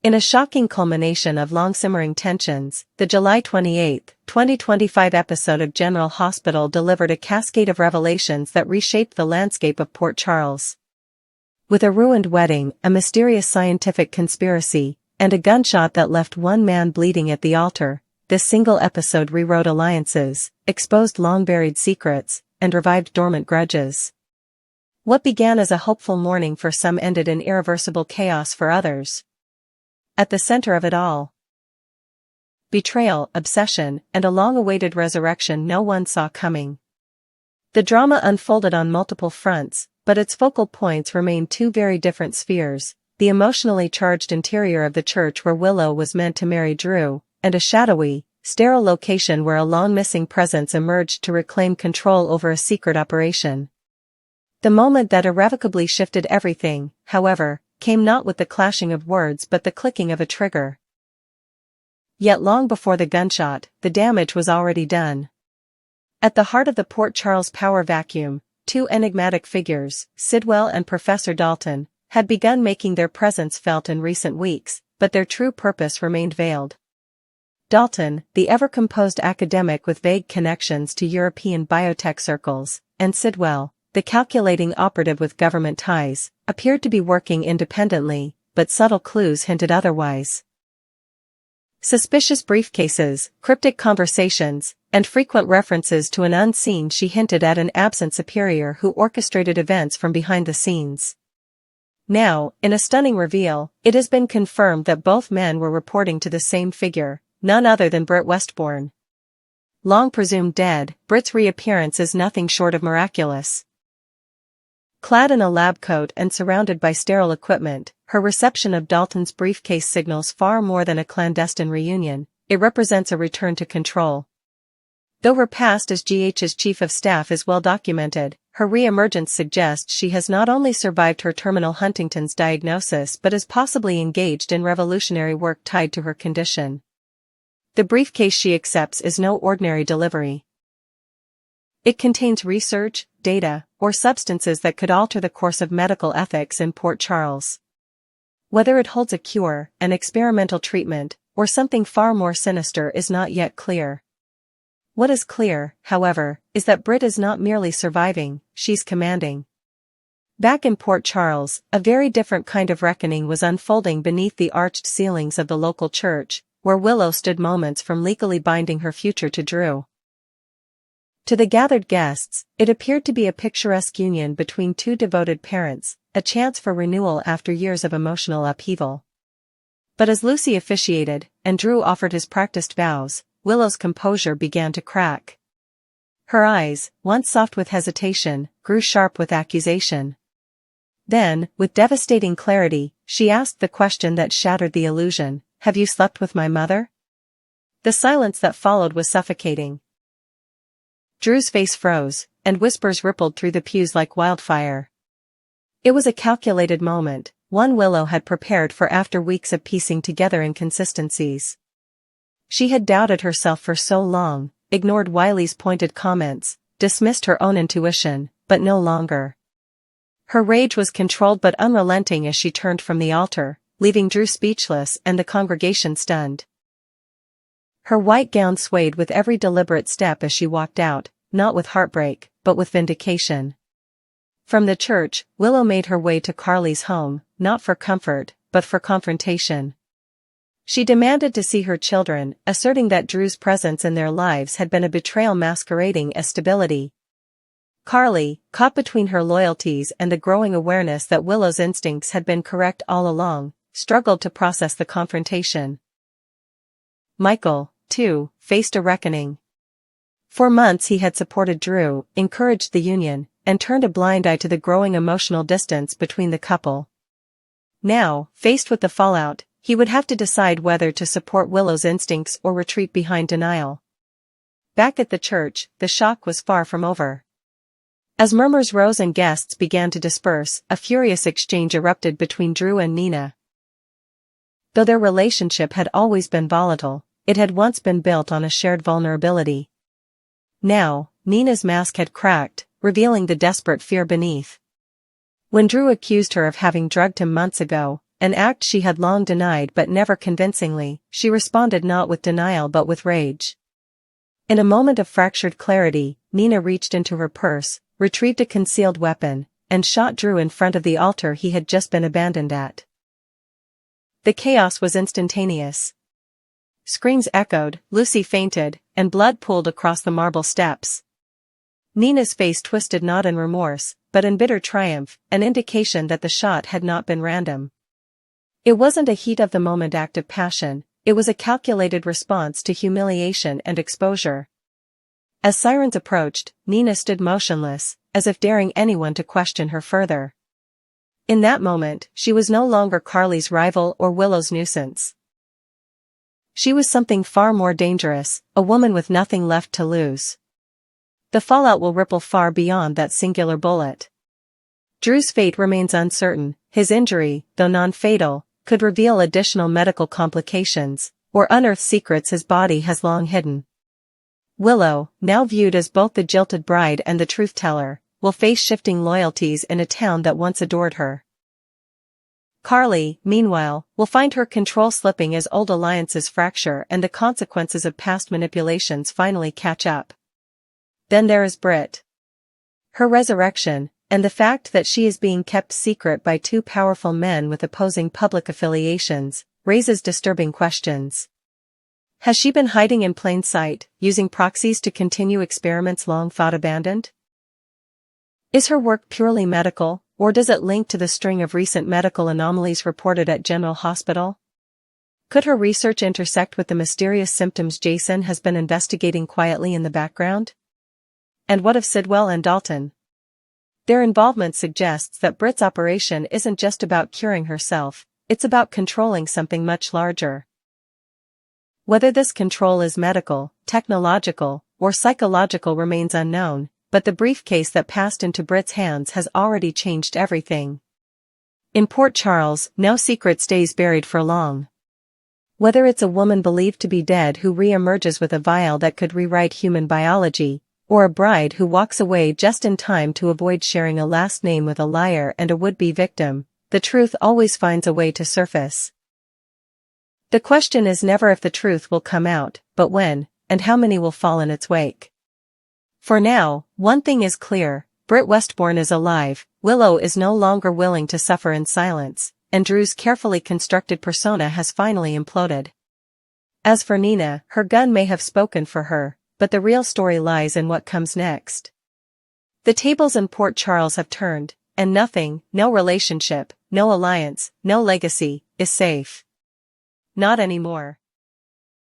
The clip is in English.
In a shocking culmination of long-simmering tensions, the July 28, 2025 episode of General Hospital delivered a cascade of revelations that reshaped the landscape of Port Charles. With a ruined wedding, a mysterious scientific conspiracy, and a gunshot that left one man bleeding at the altar, this single episode rewrote alliances, exposed long-buried secrets, and revived dormant grudges. What began as a hopeful morning for some ended in irreversible chaos for others. At the center of it all, betrayal, obsession, and a long-awaited resurrection no one saw coming. The drama unfolded on multiple fronts, but its focal points remained two very different spheres: the emotionally charged interior of the church where Willow was meant to marry Drew, and a shadowy, sterile location where a long-missing presence emerged to reclaim control over a secret operation. The moment that irrevocably shifted everything, however, came not with the clashing of words but the clicking of a trigger. Yet long before the gunshot, the damage was already done. At the heart of the Port Charles power vacuum, two enigmatic figures, Sidwell and Professor Dalton, had begun making their presence felt in recent weeks, but their true purpose remained veiled. Dalton, the ever-composed academic with vague connections to European biotech circles, and Sidwell, the calculating operative with government ties, appeared to be working independently, but subtle clues hinted otherwise. Suspicious briefcases, cryptic conversations, and frequent references to an unseen she hinted at an absent superior who orchestrated events from behind the scenes. Now, in a stunning reveal, it has been confirmed that both men were reporting to the same figure, none other than Britt Westbourne. Long presumed dead, Britt's reappearance is nothing short of miraculous. Clad in a lab coat and surrounded by sterile equipment, her reception of Dalton's briefcase signals far more than a clandestine reunion. It represents a return to control. Though her past as GH's chief of staff is well documented, her re-emergence suggests she has not only survived her terminal Huntington's diagnosis but is possibly engaged in revolutionary work tied to her condition. The briefcase she accepts is no ordinary delivery. It contains research, data, or substances that could alter the course of medical ethics in Port Charles. Whether it holds a cure, an experimental treatment, or something far more sinister is not yet clear. What is clear, however, is that Britt is not merely surviving, she's commanding. Back in Port Charles, a very different kind of reckoning was unfolding beneath the arched ceilings of the local church, where Willow stood moments from legally binding her future to Drew. To the gathered guests, it appeared to be a picturesque union between two devoted parents, a chance for renewal after years of emotional upheaval. But as Lucy officiated, and Drew offered his practiced vows, Willow's composure began to crack. Her eyes, once soft with hesitation, grew sharp with accusation. Then, with devastating clarity, she asked the question that shattered the illusion: "Have you slept with my mother?" The silence that followed was suffocating. Drew's face froze, and whispers rippled through the pews like wildfire. It was a calculated moment, one Willow had prepared for after weeks of piecing together inconsistencies. She had doubted herself for so long, ignored Wiley's pointed comments, dismissed her own intuition, but no longer. Her rage was controlled but unrelenting as she turned from the altar, leaving Drew speechless and the congregation stunned. Her white gown swayed with every deliberate step as she walked out, not with heartbreak, but with vindication. From the church, Willow made her way to Carly's home, not for comfort, but for confrontation. She demanded to see her children, asserting that Drew's presence in their lives had been a betrayal masquerading as stability. Carly, caught between her loyalties and the growing awareness that Willow's instincts had been correct all along, struggled to process the confrontation. Michael, too, faced a reckoning. For months he had supported Drew, encouraged the union, and turned a blind eye to the growing emotional distance between the couple. Now, faced with the fallout, he would have to decide whether to support Willow's instincts or retreat behind denial. Back at the church, the shock was far from over. As murmurs rose and guests began to disperse, a furious exchange erupted between Drew and Nina. Though their relationship had always been volatile, it had once been built on a shared vulnerability. Now, Nina's mask had cracked, revealing the desperate fear beneath. When Drew accused her of having drugged him months ago, an act she had long denied but never convincingly. She responded not with denial but with rage. In a moment of fractured clarity, Nina reached into her purse, retrieved a concealed weapon, and shot Drew in front of the altar he had just been abandoned at. The chaos was instantaneous. Screams echoed, Lucy fainted, and blood pooled across the marble steps. Nina's face twisted not in remorse, but in bitter triumph, an indication that the shot had not been random. It wasn't a heat-of-the-moment act of passion, it was a calculated response to humiliation and exposure. As sirens approached, Nina stood motionless, as if daring anyone to question her further. In that moment, she was no longer Carly's rival or Willow's nuisance. She was something far more dangerous, a woman with nothing left to lose. The fallout will ripple far beyond that singular bullet. Drew's fate remains uncertain. His injury, though non-fatal, could reveal additional medical complications, or unearth secrets his body has long hidden. Willow, now viewed as both the jilted bride and the truth-teller, will face shifting loyalties in a town that once adored her. Carly, meanwhile, will find her control slipping as old alliances fracture and the consequences of past manipulations finally catch up. Then there is Britt. Her resurrection, and the fact that she is being kept secret by two powerful men with opposing public affiliations, raises disturbing questions. Has she been hiding in plain sight, using proxies to continue experiments long thought abandoned? Is her work purely medical, or does it link to the string of recent medical anomalies reported at General Hospital? Could her research intersect with the mysterious symptoms Jason has been investigating quietly in the background? And what of Sidwell and Dalton? Their involvement suggests that Britt's operation isn't just about curing herself, it's about controlling something much larger. Whether this control is medical, technological, or psychological remains unknown, but the briefcase that passed into Britt's hands has already changed everything. In Port Charles, no secret stays buried for long. Whether it's a woman believed to be dead who re-emerges with a vial that could rewrite human biology, or a bride who walks away just in time to avoid sharing a last name with a liar and a would-be victim, the truth always finds a way to surface. The question is never if the truth will come out, but when, and how many will fall in its wake. For now, one thing is clear, Britt Westbourne is alive, Willow is no longer willing to suffer in silence, and Drew's carefully constructed persona has finally imploded. As for Nina, her gun may have spoken for her, but the real story lies in what comes next. The tables in Port Charles have turned, and nothing, no relationship, no alliance, no legacy, is safe. Not anymore.